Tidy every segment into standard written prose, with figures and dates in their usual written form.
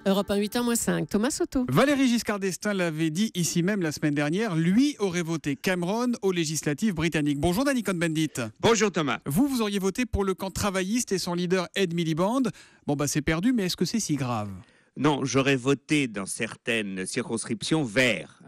Europe 1, 8h-5, Thomas Soto. Valéry Giscard d'Estaing l'avait dit ici même la semaine dernière, lui aurait voté Cameron aux législatives britanniques. Bonjour Danny Cohn-Bendit. Bonjour Thomas. Vous auriez voté pour le camp travailliste et son leader Ed Miliband. C'est perdu, mais est-ce que c'est si grave ? Non, j'aurais voté dans certaines circonscriptions vert,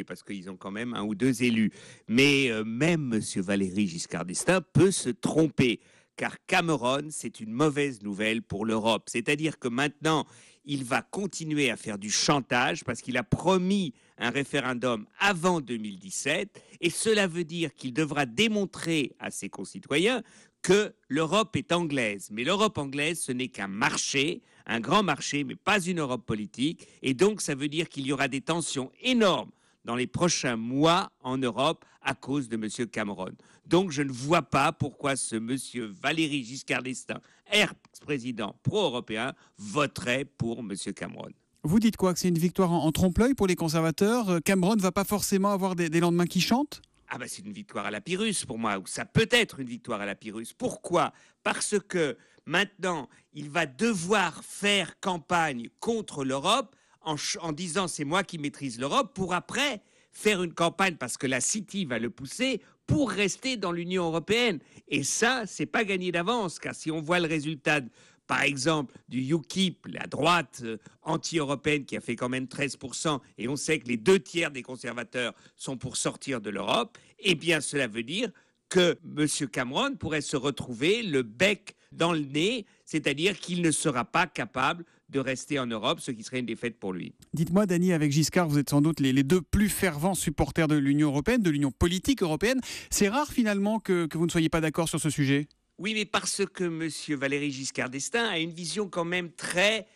parce qu'ils ont quand même 1 ou 2 élus. Mais même M. Valéry Giscard d'Estaing peut se tromper, car Cameron, c'est une mauvaise nouvelle pour l'Europe. C'est-à-dire que maintenant, il va continuer à faire du chantage parce qu'il a promis un référendum avant 2017 et cela veut dire qu'il devra démontrer à ses concitoyens que l'Europe est anglaise. Mais l'Europe anglaise, ce n'est qu'un marché, un grand marché, mais pas une Europe politique. Et donc, ça veut dire qu'il y aura des tensions énormes dans les prochains mois en Europe à cause de M. Cameron. Donc, je ne vois pas pourquoi ce M. Valéry Giscard d'Estaing, ex-président pro-européen, voterait pour M. Cameron. Vous dites quoi ? Que c'est une victoire en trompe-l'œil pour les conservateurs ? Cameron ne va pas forcément avoir des lendemains qui chantent ? C'est une victoire à la Pyrrhus pour moi, ou ça peut être une victoire à la Pyrrhus. Pourquoi ? Parce que maintenant, il va devoir faire campagne contre l'Europe en disant c'est moi qui maîtrise l'Europe, pour après faire une campagne, parce que la City va le pousser, pour rester dans l'Union européenne. Et ça, c'est pas gagné d'avance, car si on voit le résultat, par exemple, du UKIP, la droite anti-européenne qui a fait quand même 13%, et on sait que les 2 tiers des conservateurs sont pour sortir de l'Europe, eh bien cela veut dire que M. Cameron pourrait se retrouver le bec dans le nez, c'est-à-dire qu'il ne sera pas capable de rester en Europe, ce qui serait une défaite pour lui. Dites-moi, Dany, avec Giscard, vous êtes sans doute les 2 plus fervents supporters de l'Union européenne, de l'Union politique européenne. C'est rare finalement que vous ne soyez pas d'accord sur ce sujet ? Oui, mais parce que M. Valéry Giscard d'Estaing a une vision quand même très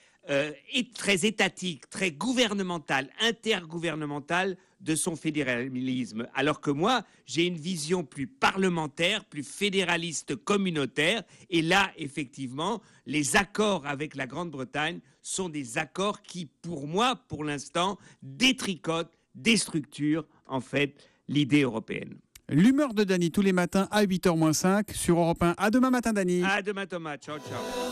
étatique, très gouvernementale, intergouvernementale de son fédéralisme. Alors que moi, j'ai une vision plus parlementaire, plus fédéraliste communautaire. Et là, effectivement, les accords avec la Grande-Bretagne sont des accords qui, pour moi, pour l'instant, détricotent, déstructurent, en fait, l'idée européenne. L'humeur de Dany tous les matins à 8h-5 sur Europe 1. À demain matin, Dany. À demain, Thomas. Ciao, ciao.